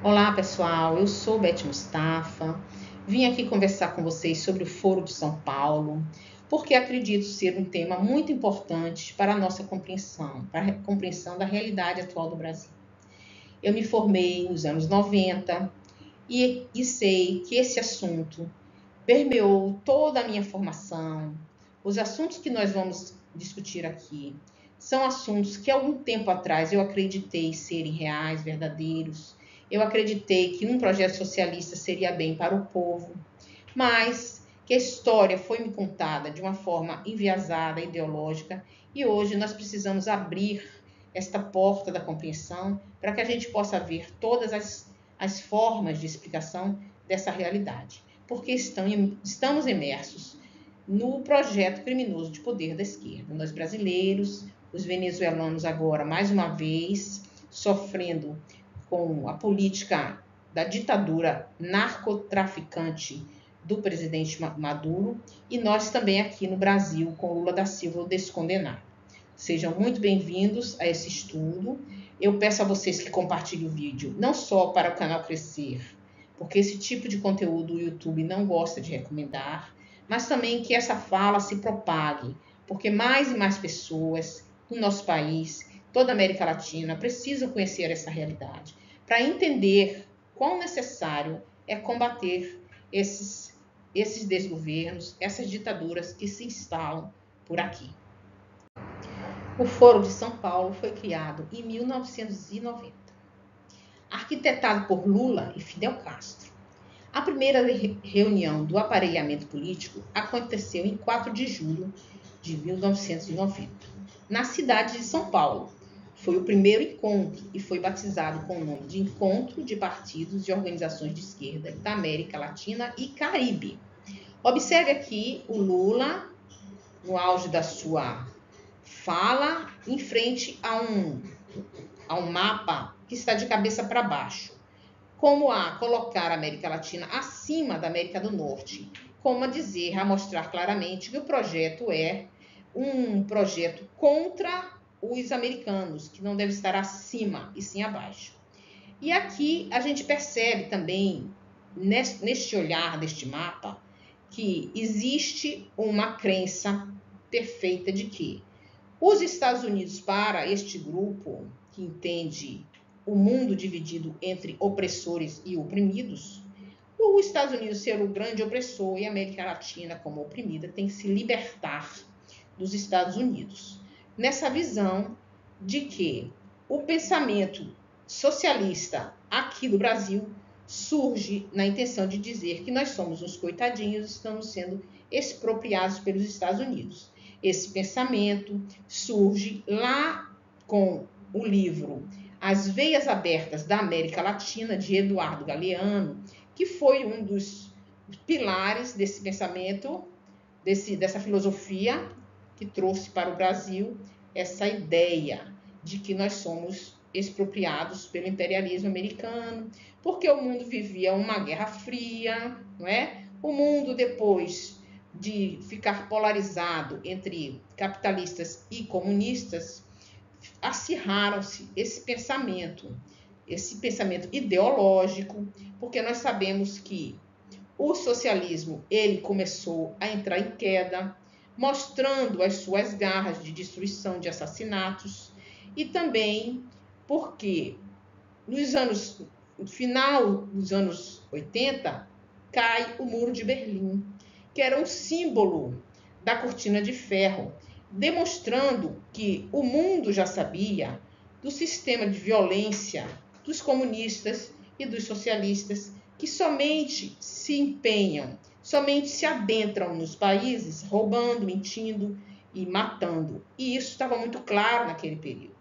Olá, pessoal. Eu sou Beth Mustafa. Vim aqui conversar com vocês sobre o Foro de São Paulo, porque acredito ser um tema muito importante para a nossa compreensão, para a compreensão da realidade atual do Brasil. Eu me formei nos anos 90 e sei que esse assunto permeou toda a minha formação. Os assuntos que nós vamos discutir aqui são assuntos que algum tempo atrás eu acreditei serem reais, verdadeiros. Eu acreditei que um projeto socialista seria bem para o povo, mas que a história foi me contada de uma forma enviesada, ideológica, e hoje nós precisamos abrir esta porta da compreensão para que a gente possa ver todas as formas de explicação dessa realidade, porque estamos imersos no projeto criminoso de poder da esquerda. Nós brasileiros, os venezuelanos agora, mais uma vez, sofrendo com a política da ditadura narcotraficante do presidente Maduro, e nós também aqui no Brasil com Lula da Silva, o descondenado. Sejam muito bem-vindos a esse estudo. Eu peço a vocês que compartilhem o vídeo, não só para o canal crescer, porque esse tipo de conteúdo o YouTube não gosta de recomendar, mas também que essa fala se propague, porque mais e mais pessoas no nosso país, toda a América Latina, precisam conhecer essa realidade, para entender quão necessário é combater esses desgovernos, essas ditaduras que se instalam por aqui. O Foro de São Paulo foi criado em 1990, arquitetado por Lula e Fidel Castro. A primeira reunião do aparelhamento político aconteceu em 4 de julho de 1990, na cidade de São Paulo. Foi o primeiro encontro e foi batizado com o nome de Encontro de Partidos e Organizações de Esquerda da América Latina e Caribe. Observe aqui o Lula, no auge da sua fala, em frente a um mapa que está de cabeça para baixo, como a colocar a América Latina acima da América do Norte, como a dizer, a mostrar claramente que o projeto é um projeto contra os americanos, que não deve estar acima e sim abaixo. E aqui a gente percebe também, neste olhar deste mapa, que existe uma crença perfeita de que os Estados Unidos, para este grupo que entende o mundo dividido entre opressores e oprimidos, os Estados Unidos ser o grande opressor e a América Latina como oprimida tem que se libertar dos Estados Unidos. Nessa visão de que o pensamento socialista aqui do Brasil surge na intenção de dizer que nós somos uns coitadinhos e estamos sendo expropriados pelos Estados Unidos. Esse pensamento surge lá com o livro As Veias Abertas da América Latina, de Eduardo Galeano, que foi um dos pilares desse pensamento, dessa filosofia que trouxe para o Brasil essa ideia de que nós somos expropriados pelo imperialismo americano, porque o mundo vivia uma guerra fria, não é? O mundo, depois de ficar polarizado entre capitalistas e comunistas, acirraram-se esse pensamento ideológico, porque nós sabemos que o socialismo ele começou a entrar em queda, mostrando as suas garras de destruição, de assassinatos, e também porque no final dos anos 80 cai o Muro de Berlim, que era um símbolo da cortina de ferro, demonstrando que o mundo já sabia do sistema de violência dos comunistas e dos socialistas, que somente se empenham, somente se adentram nos países roubando, mentindo e matando. E isso estava muito claro naquele período.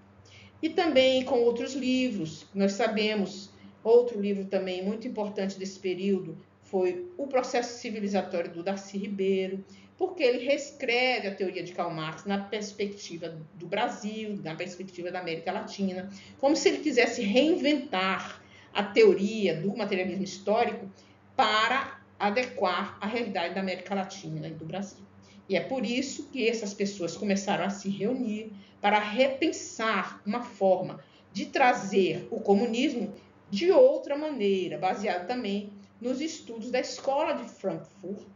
E também com outros livros, nós sabemos, outro livro também muito importante desse período foi O Processo Civilizatório do Darcy Ribeiro, porque ele reescreve a teoria de Karl Marx na perspectiva do Brasil, na perspectiva da América Latina, como se ele quisesse reinventar a teoria do materialismo histórico para adequar a realidade da América Latina e do Brasil. E é por isso que essas pessoas começaram a se reunir para repensar uma forma de trazer o comunismo de outra maneira, baseado também nos estudos da Escola de Frankfurt,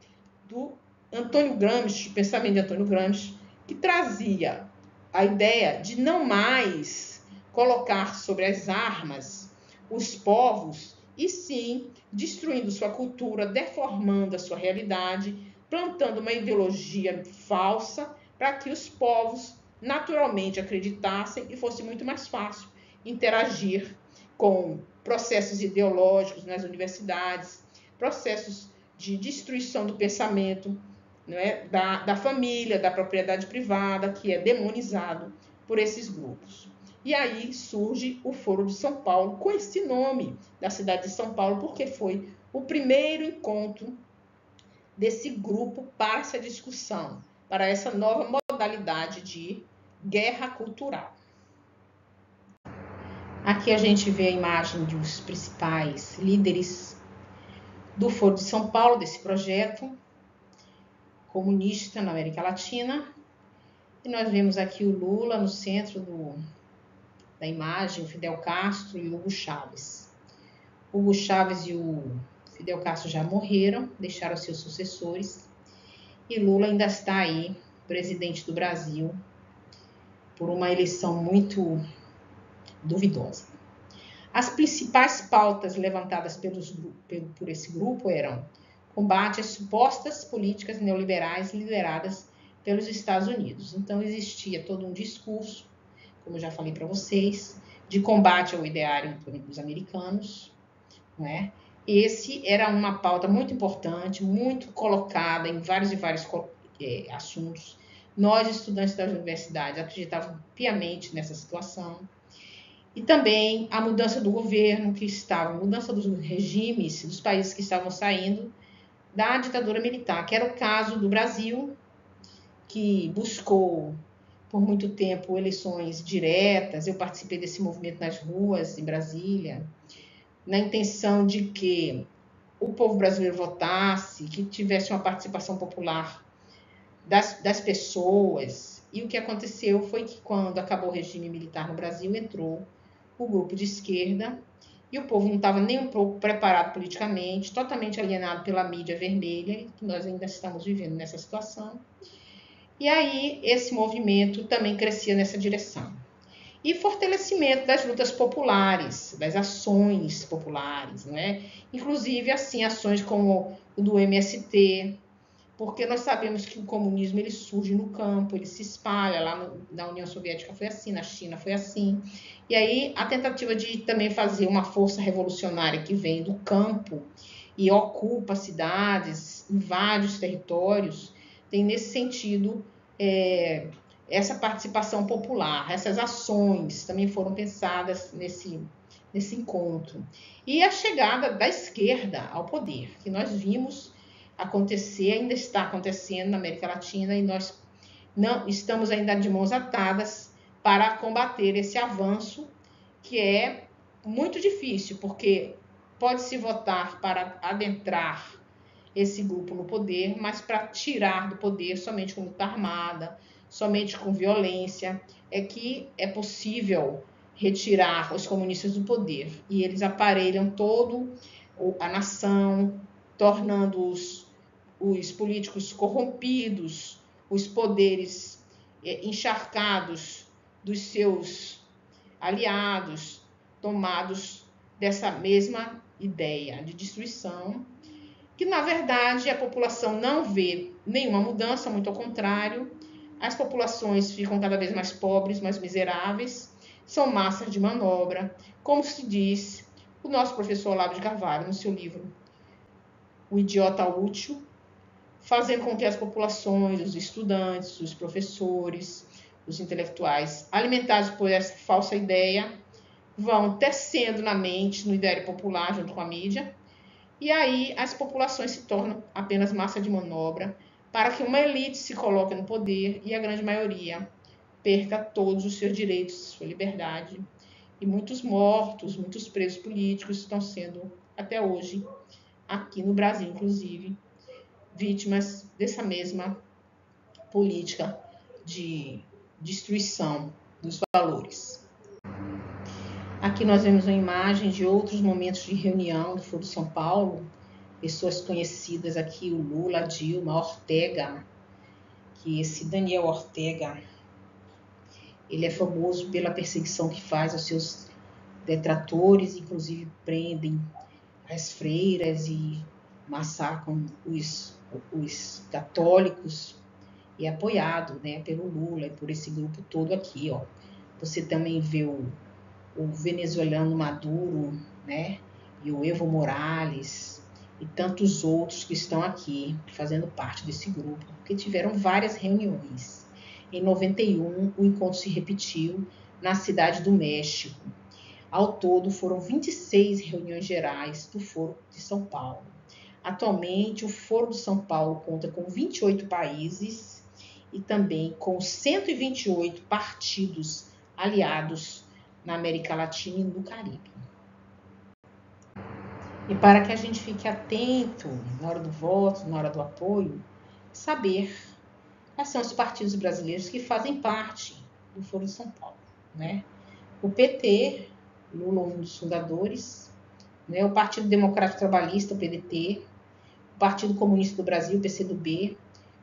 do Antônio Gramsci, pensamento de Antônio Gramsci, que trazia a ideia de não mais colocar sobre as armas os povos, e sim destruindo sua cultura, deformando a sua realidade, plantando uma ideologia falsa para que os povos naturalmente acreditassem e fosse muito mais fácil interagir com processos ideológicos nas universidades, processos de destruição do pensamento, né, da família, da propriedade privada, que é demonizado por esses grupos. E aí surge o Foro de São Paulo, com esse nome da cidade de São Paulo, porque foi o primeiro encontro desse grupo para essa discussão, para essa nova modalidade de guerra cultural. Aqui a gente vê a imagem dos principais líderes do Foro de São Paulo, desse projeto comunista na América Latina. E nós vemos aqui o Lula no centro da imagem, o Fidel Castro e o Hugo Chávez. O Hugo Chávez e o Fidel Castro já morreram, deixaram seus sucessores. E Lula ainda está aí, presidente do Brasil, por uma eleição muito duvidosa. As principais pautas levantadas por esse grupo eram combate às supostas políticas neoliberais lideradas pelos Estados Unidos. Então, existia todo um discurso, como eu já falei para vocês, de combate ao ideário dos americanos, né? Esse era uma pauta muito importante, muito colocada em vários assuntos. Nós, estudantes das universidades, acreditávamos piamente nessa situação. E também a mudança do governo mudança dos regimes dos países que estavam saindo da ditadura militar, que era o caso do Brasil, que buscou por muito tempo eleições diretas. Eu participei desse movimento nas ruas em Brasília, na intenção de que o povo brasileiro votasse, que tivesse uma participação popular das pessoas. E o que aconteceu foi que, quando acabou o regime militar no Brasil, entrou o grupo de esquerda, e o povo não estava nem um pouco preparado politicamente, totalmente alienado pela mídia vermelha, que nós ainda estamos vivendo nessa situação. E aí esse movimento também crescia nessa direção. E fortalecimento das lutas populares, das ações populares, né? Inclusive, assim, ações como o do MST, porque nós sabemos que o comunismo ele surge no campo, ele se espalha, lá na União Soviética foi assim, na China foi assim. E aí a tentativa de também fazer uma força revolucionária que vem do campo e ocupa cidades em vários territórios, tem nesse sentido essa participação popular, essas ações também foram pensadas nesse encontro. E a chegada da esquerda ao poder, que nós vimos acontecer, ainda está acontecendo na América Latina, e nós não estamos ainda de mãos atadas para combater esse avanço, que é muito difícil, porque pode-se votar para adentrar esse grupo no poder, mas para tirar do poder somente com luta armada, somente com violência, é que é possível retirar os comunistas do poder. E eles aparelham toda a nação, tornando os políticos corrompidos, os poderes encharcados dos seus aliados, tomados dessa mesma ideia de destruição, que na verdade a população não vê nenhuma mudança, muito ao contrário, as populações ficam cada vez mais pobres, mais miseráveis, são massas de manobra, como se diz o nosso professor Olavo de Carvalho no seu livro O Idiota Útil, fazendo com que as populações, os estudantes, os professores, os intelectuais, alimentados por essa falsa ideia, vão tecendo na mente, no ideário popular, junto com a mídia, e aí as populações se tornam apenas massa de manobra para que uma elite se coloque no poder e a grande maioria perca todos os seus direitos, sua liberdade. E muitos mortos, muitos presos políticos estão sendo, até hoje, aqui no Brasil, inclusive, vítimas dessa mesma política de destruição dos valores. Aqui nós vemos uma imagem de outros momentos de reunião do Foro de São Paulo. Pessoas conhecidas aqui, o Lula, a Dilma, Ortega, que esse Daniel Ortega, ele é famoso pela perseguição que faz aos seus detratores, inclusive prendem as freiras e massacram os católicos, e é apoiado, né, pelo Lula e por esse grupo todo aqui, ó. Você também vê o venezuelano Maduro, né, e o Evo Morales e tantos outros que estão aqui fazendo parte desse grupo, porque tiveram várias reuniões. Em 91, o encontro se repetiu na cidade do México. Ao todo, foram 26 reuniões gerais do Foro de São Paulo. Atualmente, o Foro de São Paulo conta com 28 países e também com 128 partidos aliados na América Latina e no Caribe. E para que a gente fique atento na hora do voto, na hora do apoio, saber quais são os partidos brasileiros que fazem parte do Foro de São Paulo, né? O PT, Lula, um dos fundadores, né? O Partido Democrático Trabalhista, o PDT, o Partido Comunista do Brasil, o PCdoB,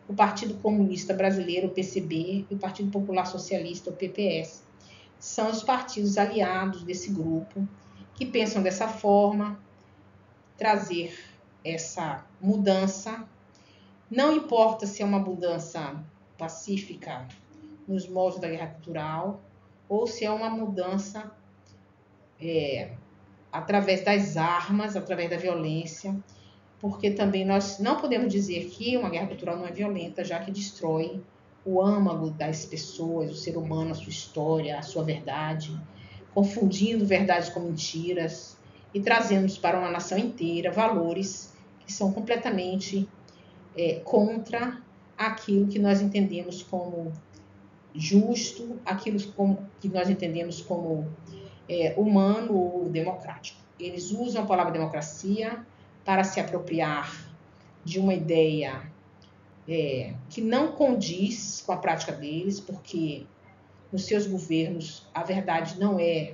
o Partido Comunista Brasileiro, o PCB, e o Partido Popular Socialista, o PPS. São os partidos aliados desse grupo que pensam dessa forma, trazer essa mudança. Não importa se é uma mudança pacífica nos moldes da guerra cultural ou se é uma mudança através das armas, através da violência, porque também nós não podemos dizer que uma guerra cultural não é violenta, já que destrói o âmago das pessoas, o ser humano, a sua história, a sua verdade, confundindo verdades com mentiras e trazendo para uma nação inteira valores que são completamente contra aquilo que nós entendemos como justo, aquilo que nós entendemos como humano ou democrático. Eles usam a palavra democracia para se apropriar de uma ideia que não condiz com a prática deles, porque nos seus governos a verdade não é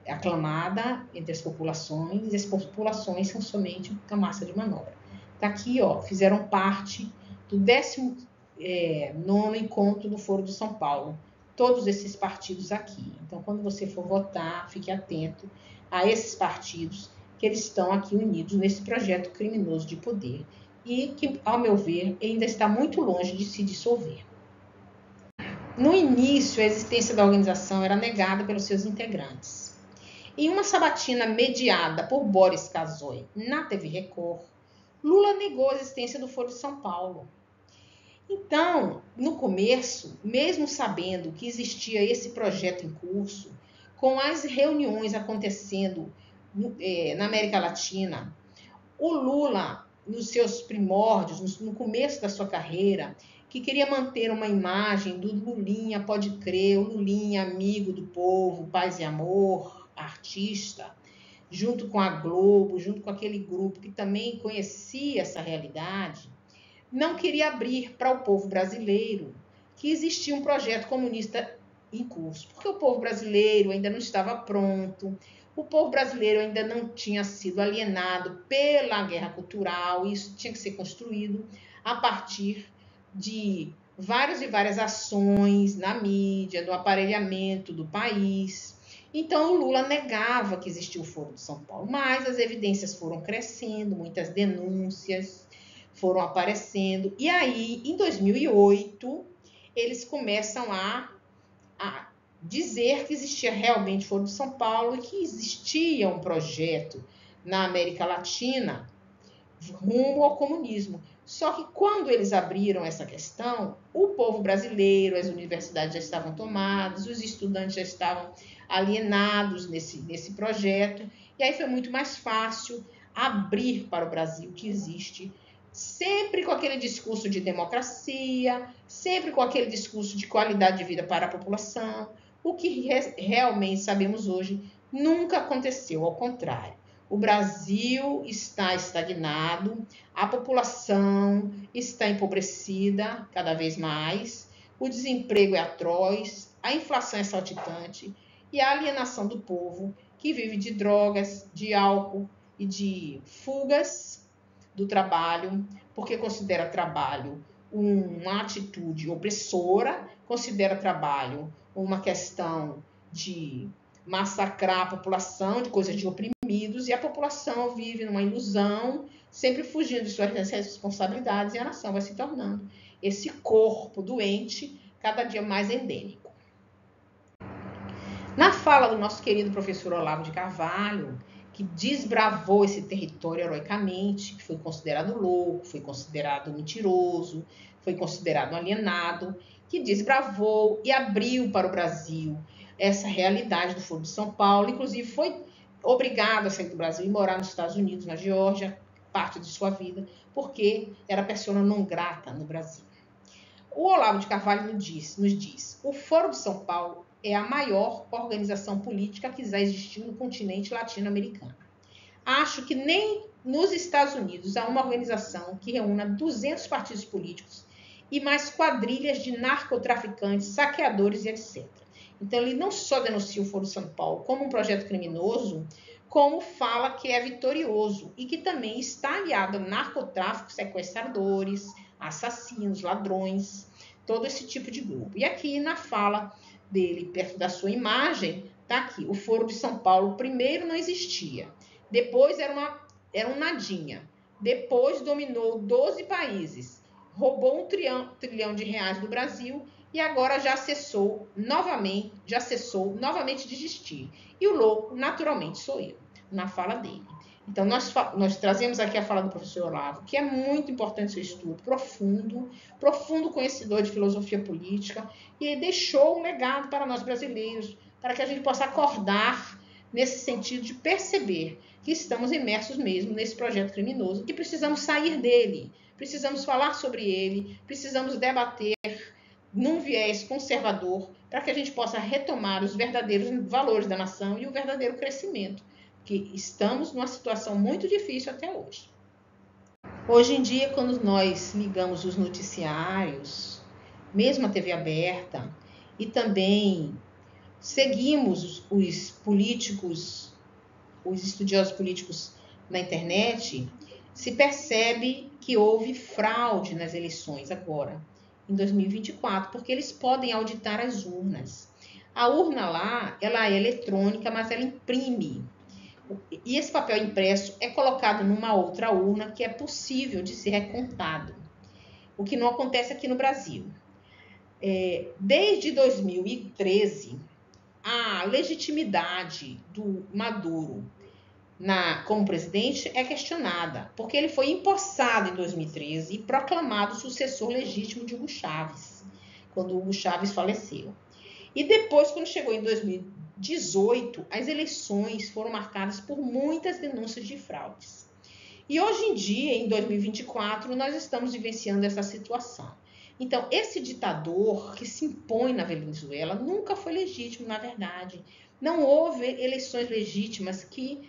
aclamada entre as populações, e as populações são somente uma massa de manobra. Tá aqui, ó, fizeram parte do 19º encontro do Foro de São Paulo, todos esses partidos aqui. Então, quando você for votar, fique atento a esses partidos, que eles estão aqui unidos nesse projeto criminoso de poder e que, ao meu ver, ainda está muito longe de se dissolver. No início, a existência da organização era negada pelos seus integrantes. Em uma sabatina mediada por Boris Casoy na TV Record, Lula negou a existência do Foro de São Paulo. Então, no começo, mesmo sabendo que existia esse projeto em curso, com as reuniões acontecendo na América Latina, o Lula, nos seus primórdios, no começo da sua carreira, que queria manter uma imagem do Lulinha, pode crer, o Lulinha amigo do povo, paz e amor, artista, junto com a Globo, junto com aquele grupo que também conhecia essa realidade, não queria abrir para o povo brasileiro que existia um projeto comunista em curso, porque o povo brasileiro ainda não estava pronto, o povo brasileiro ainda não tinha sido alienado pela guerra cultural, isso tinha que ser construído a partir de várias e várias ações na mídia, do aparelhamento do país. Então, o Lula negava que existia o Foro de São Paulo, mas as evidências foram crescendo, muitas denúncias foram aparecendo, e aí, em 2008, eles começam a dizer que existia realmente o Foro de São Paulo e que existia um projeto na América Latina rumo ao comunismo. Só que quando eles abriram essa questão, o povo brasileiro, as universidades já estavam tomadas, os estudantes já estavam alienados nesse projeto, e aí foi muito mais fácil abrir para o Brasil que existe, sempre com aquele discurso de democracia, sempre com aquele discurso de qualidade de vida para a população, o que realmente sabemos hoje nunca aconteceu, ao contrário. O Brasil está estagnado, a população está empobrecida cada vez mais, o desemprego é atroz, a inflação é saltitante e a alienação do povo, que vive de drogas, de álcool e de fugas do trabalho, porque considera trabalho uma atitude opressora, considera trabalho uma questão de massacrar a população, de coisas de oprimidos, e a população vive numa ilusão, sempre fugindo de suas responsabilidades, e a nação vai se tornando esse corpo doente, cada dia mais endêmico. Na fala do nosso querido professor Olavo de Carvalho, que desbravou esse território heroicamente, que foi considerado louco, foi considerado mentiroso, foi considerado alienado, que desbravou e abriu para o Brasil essa realidade do Foro de São Paulo, inclusive foi obrigado a sair do Brasil e morar nos Estados Unidos, na Geórgia, parte de sua vida, porque era persona non grata no Brasil. O Olavo de Carvalho nos diz: o Foro de São Paulo é a maior organização política que já existiu no continente latino-americano. Acho que nem nos Estados Unidos há uma organização que reúna 200 partidos políticos e mais quadrilhas de narcotraficantes, saqueadores e etc. Então, ele não só denuncia o Foro de São Paulo como um projeto criminoso, como fala que é vitorioso e que também está aliado ao narcotráfico, sequestradores, assassinos, ladrões, todo esse tipo de grupo. E aqui na fala dele, perto da sua imagem, tá aqui, o Foro de São Paulo primeiro não existia, depois era um nadinha, depois dominou 12 países, roubou R$1 trilhão do Brasil e agora já cessou novamente de existir. E o louco, naturalmente, sou eu, na fala dele. Então, nós trazemos aqui a fala do professor Olavo, que é muito importante seu estudo, profundo conhecedor de filosofia política, e deixou um legado para nós brasileiros, para que a gente possa acordar nesse sentido de perceber que estamos imersos mesmo nesse projeto criminoso, que precisamos sair dele, precisamos falar sobre ele, precisamos debater num viés conservador, para que a gente possa retomar os verdadeiros valores da nação e o verdadeiro crescimento, que estamos numa situação muito difícil até hoje. Hoje em dia, quando nós ligamos os noticiários, mesmo a TV aberta, e também seguimos os políticos, os estudiosos políticos na internet, se percebe que houve fraude nas eleições agora, em 2024, porque eles podem auditar as urnas. A urna lá, ela é eletrônica, mas ela imprime. E esse papel impresso é colocado numa outra urna que é possível de ser recontado, o que não acontece aqui no Brasil. Desde 2013, a legitimidade do Maduro como presidente é questionada, porque ele foi empossado em 2013 e proclamado sucessor legítimo de Hugo Chávez, quando Hugo Chávez faleceu. E depois, quando chegou em 2018, as eleições foram marcadas por muitas denúncias de fraudes. E hoje em dia, em 2024, nós estamos vivenciando essa situação. Então, esse ditador que se impõe na Venezuela nunca foi legítimo, na verdade. Não houve eleições legítimas que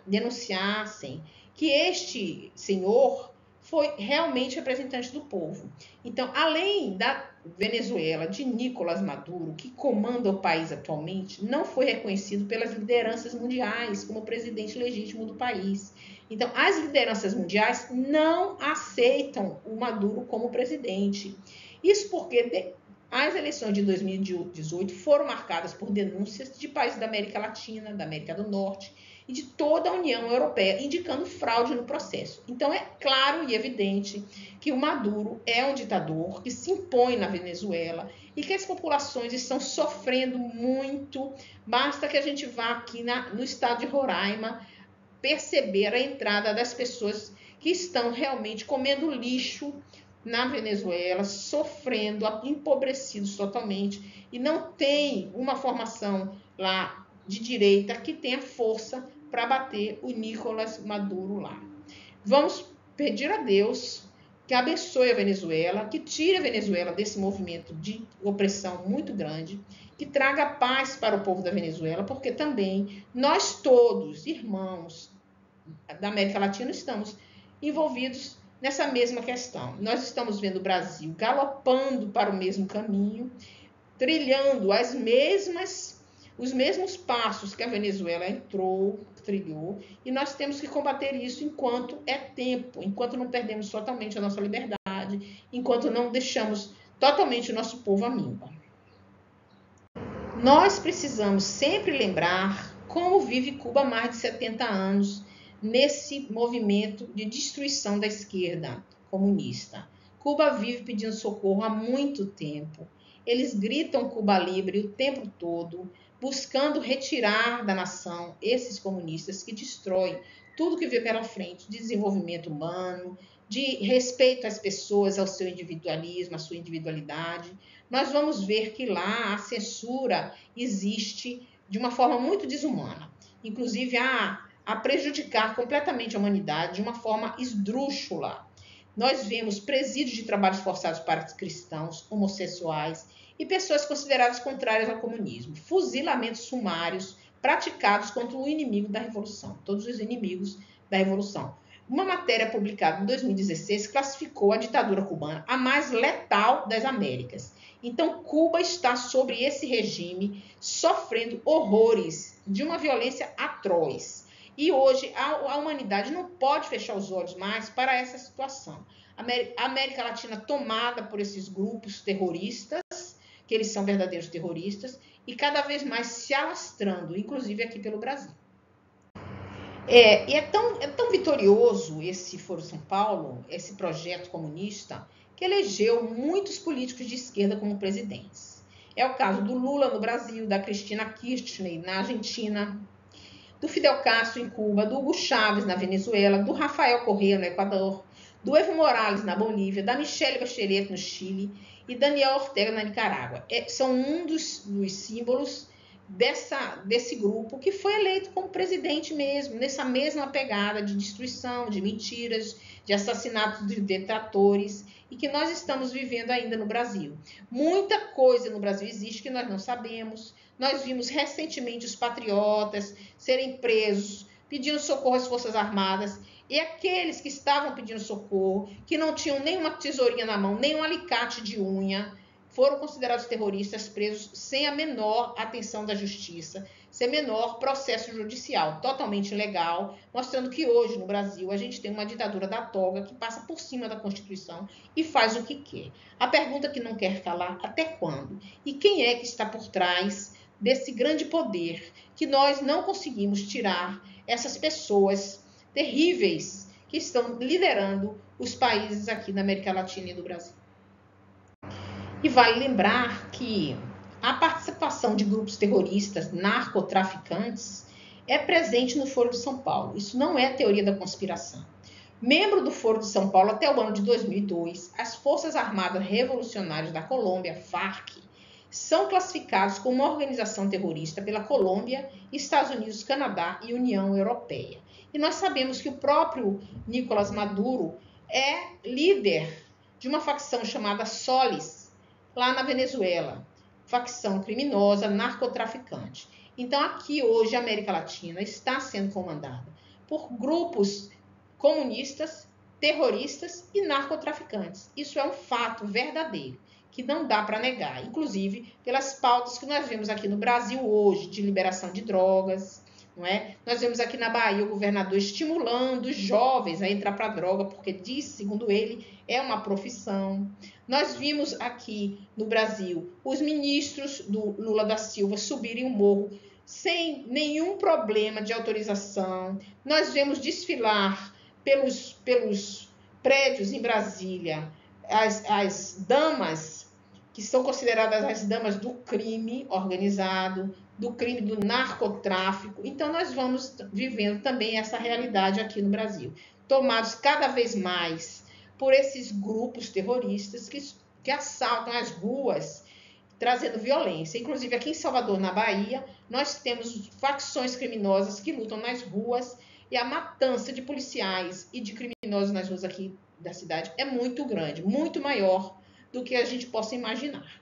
denunciassem que este senhor foi realmente representante do povo. Então, além da Venezuela de Nicolás Maduro, que comanda o país atualmente, não foi reconhecido pelas lideranças mundiais como presidente legítimo do país. Então, as lideranças mundiais não aceitam o Maduro como presidente. Isso porque as eleições de 2018 foram marcadas por denúncias de países da América Latina, da América do Norte e de toda a União Europeia, indicando fraude no processo. Então, é claro e evidente que o Maduro é um ditador que se impõe na Venezuela e que as populações estão sofrendo muito. Basta que a gente vá aqui no estado de Roraima perceber a entrada das pessoas que estão realmente comendo lixo na Venezuela, sofrendo, empobrecidos totalmente, e não tem uma formação lá de direita que tenha força para bater o Nicolás Maduro lá. Vamos pedir a Deus que abençoe a Venezuela, que tire a Venezuela desse movimento de opressão muito grande, que traga paz para o povo da Venezuela, porque também nós todos, irmãos da América Latina, estamos envolvidos nessa mesma questão. Nós estamos vendo o Brasil galopando para o mesmo caminho, trilhando as mesmas os mesmos passos que a Venezuela trilhou, e nós temos que combater isso enquanto é tempo, enquanto não perdemos totalmente a nossa liberdade, enquanto não deixamos totalmente o nosso povo à míngua. Nós precisamos sempre lembrar como vive Cuba há mais de 70 anos nesse movimento de destruição da esquerda comunista. Cuba vive pedindo socorro há muito tempo. Eles gritam Cuba Libre o tempo todo, buscando retirar da nação esses comunistas que destroem tudo que vê pela frente, de desenvolvimento humano, de respeito às pessoas, ao seu individualismo, à sua individualidade. Nós vamos ver que lá a censura existe de uma forma muito desumana, inclusive a prejudicar completamente a humanidade de uma forma esdrúxula. Nós vemos presídios de trabalhos forçados para cristãos, homossexuais e pessoas consideradas contrárias ao comunismo, fuzilamentos sumários praticados contra o inimigo da Revolução, todos os inimigos da Revolução. Uma matéria publicada em 2016 classificou a ditadura cubana a mais letal das Américas. Então, Cuba está sobre esse regime, sofrendo horrores de uma violência atroz. E hoje a humanidade não pode fechar os olhos mais para essa situação. A América Latina tomada por esses grupos terroristas, que eles são verdadeiros terroristas, e cada vez mais se alastrando, inclusive aqui pelo Brasil. E é tão vitorioso esse Foro São Paulo, esse projeto comunista, que elegeu muitos políticos de esquerda como presidentes. É o caso do Lula no Brasil, da Cristina Kirchner na Argentina, do Fidel Castro em Cuba, do Hugo Chávez na Venezuela, do Rafael Correa no Equador, do Evo Morales na Bolívia, da Michelle Bachelet no Chile e Daniel Ortega na Nicarágua. São um dos símbolos desse grupo que foi eleito como presidente mesmo, nessa mesma pegada de destruição, de mentiras, de assassinatos de detratores, e que nós estamos vivendo ainda no Brasil. Muita coisa no Brasil existe que nós não sabemos. Nós vimos recentemente os patriotas serem presos, pedindo socorro às Forças Armadas, e aqueles que estavam pedindo socorro, que não tinham nenhuma tesourinha na mão, nem um alicate de unha, foram considerados terroristas, presos sem a menor atenção da justiça, sem menor processo judicial, totalmente ilegal, mostrando que hoje no Brasil a gente tem uma ditadura da toga que passa por cima da Constituição e faz o que quer. A pergunta que não quer calar, até quando? E quem é que está por trás desse grande poder que nós não conseguimos tirar essas pessoas terríveis que estão liderando os países aqui na América Latina e do Brasil? E vale lembrar que a participação de grupos terroristas, narcotraficantes, é presente no Foro de São Paulo. Isso não é teoria da conspiração. Membro do Foro de São Paulo até o ano de 2002, as Forças Armadas Revolucionárias da Colômbia, FARC, são classificados como uma organização terrorista pela Colômbia, Estados Unidos, Canadá e União Europeia. E nós sabemos que o próprio Nicolás Maduro é líder de uma facção chamada Solis, lá na Venezuela, facção criminosa, narcotraficante. Então, aqui hoje, a América Latina está sendo comandada por grupos comunistas, terroristas e narcotraficantes. Isso é um fato verdadeiro, que não dá para negar, inclusive pelas pautas que nós vemos aqui no Brasil hoje, de liberação de drogas, não é? Nós vemos aqui na Bahia o governador estimulando os jovens a entrar para a droga, porque diz, segundo ele, é uma profissão. Nós vimos aqui no Brasil os ministros do Lula da Silva subirem o morro sem nenhum problema de autorização. Nós vemos desfilar pelos prédios em Brasília as damas que são consideradas as damas do crime organizado, do crime do narcotráfico. Então, nós vamos vivendo também essa realidade aqui no Brasil, tomados cada vez mais por esses grupos terroristas que assaltam as ruas, trazendo violência. Inclusive, aqui em Salvador, na Bahia, nós temos facções criminosas que lutam nas ruas, e a matança de policiais e de criminosos nas ruas aqui da cidade é muito grande, muito maior do que a gente possa imaginar.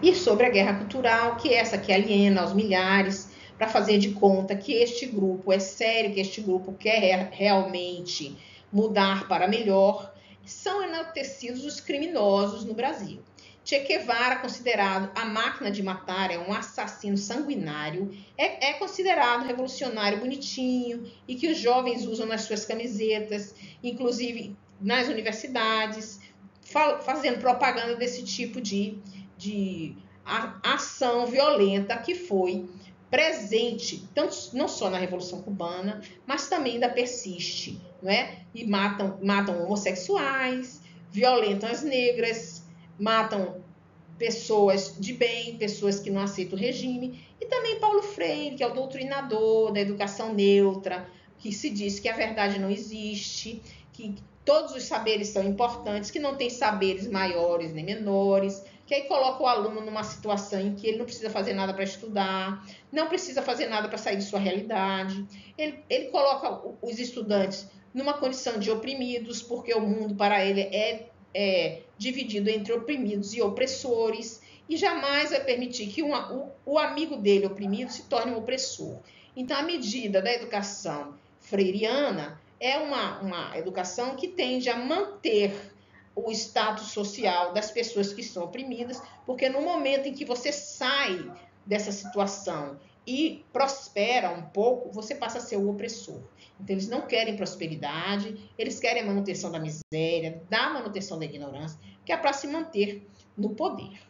E sobre a guerra cultural, que é essa que aliena aos milhares, para fazer de conta que este grupo é sério, que este grupo quer realmente mudar para melhor, são enaltecidos os criminosos no Brasil. Che Guevara, considerado a máquina de matar, é um assassino sanguinário, é considerado revolucionário bonitinho e que os jovens usam nas suas camisetas, inclusive nas universidades, fazendo propaganda desse tipo de ação violenta que foi presente, não só na Revolução Cubana, mas também ainda persiste, não é? E matam homossexuais, violentam as negras, matam pessoas de bem, pessoas que não aceitam o regime, e também Paulo Freire, que é o doutrinador da educação neutra, que se diz que a verdade não existe, que todos os saberes são importantes, que não tem saberes maiores nem menores, que aí coloca o aluno numa situação em que ele não precisa fazer nada para estudar, não precisa fazer nada para sair de sua realidade. Ele coloca os estudantes numa condição de oprimidos, porque o mundo para ele é dividido entre oprimidos e opressores, e jamais vai permitir que o amigo dele oprimido se torne um opressor. Então, a medida da educação freiriana é uma educação que tende a manter o status social das pessoas que são oprimidas, porque no momento em que você sai dessa situação e prospera um pouco, você passa a ser o opressor. Então, eles não querem prosperidade, eles querem a manutenção da miséria, da manutenção da ignorância, que é para se manter no poder.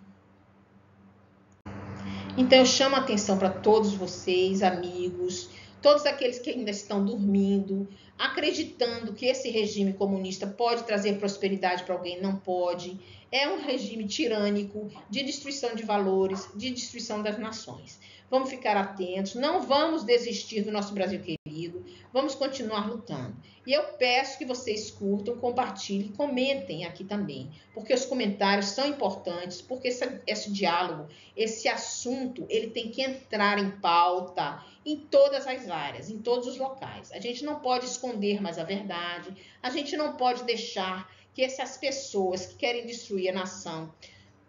Então, eu chamo a atenção para todos vocês, amigos, todos aqueles que ainda estão dormindo, acreditando que esse regime comunista pode trazer prosperidade para alguém, não pode. É um regime tirânico, de destruição de valores, de destruição das nações. Vamos ficar atentos, não vamos desistir do nosso Brasil querido, vamos continuar lutando. E eu peço que vocês curtam, compartilhem, comentem aqui também, porque os comentários são importantes, porque esse diálogo, esse assunto, ele tem que entrar em pauta em todas as áreas, em todos os locais. A gente não pode esconder mais a verdade, a gente não pode deixar que essas pessoas que querem destruir a nação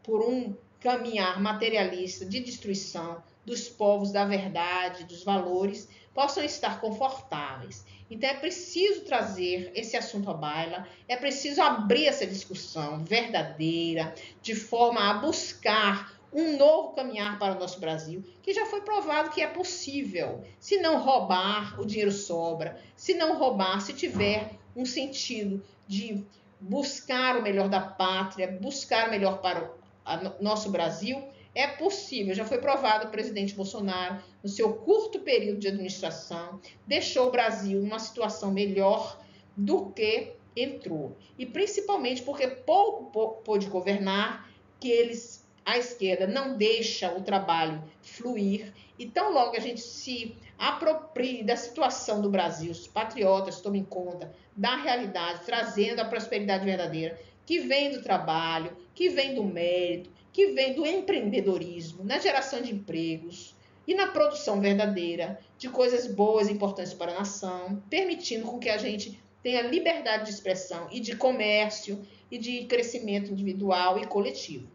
por um caminhar materialista de destruição dos povos, da verdade, dos valores, possam estar confortáveis. Então é preciso trazer esse assunto à baila, é preciso abrir essa discussão verdadeira, de forma a buscar um novo caminhar para o nosso Brasil, que já foi provado que é possível. Se não roubar, o dinheiro sobra. Se não roubar, se tiver um sentido de buscar o melhor da pátria, buscar o melhor para o nosso Brasil, é possível. Já foi provado. O presidente Bolsonaro, no seu curto período de administração, deixou o Brasil numa situação melhor do que entrou. E principalmente porque pouco pôde governar, que a esquerda não deixa o trabalho fluir. E tão logo a gente se aproprie da situação do Brasil, os patriotas tomem conta da realidade, trazendo a prosperidade verdadeira, que vem do trabalho, que vem do mérito, que vem do empreendedorismo, na geração de empregos e na produção verdadeira de coisas boas e importantes para a nação, permitindo com que a gente tenha liberdade de expressão e de comércio e de crescimento individual e coletivo.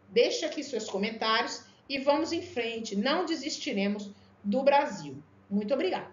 Deixe aqui seus comentários e vamos em frente. Não desistiremos do Brasil. Muito obrigada.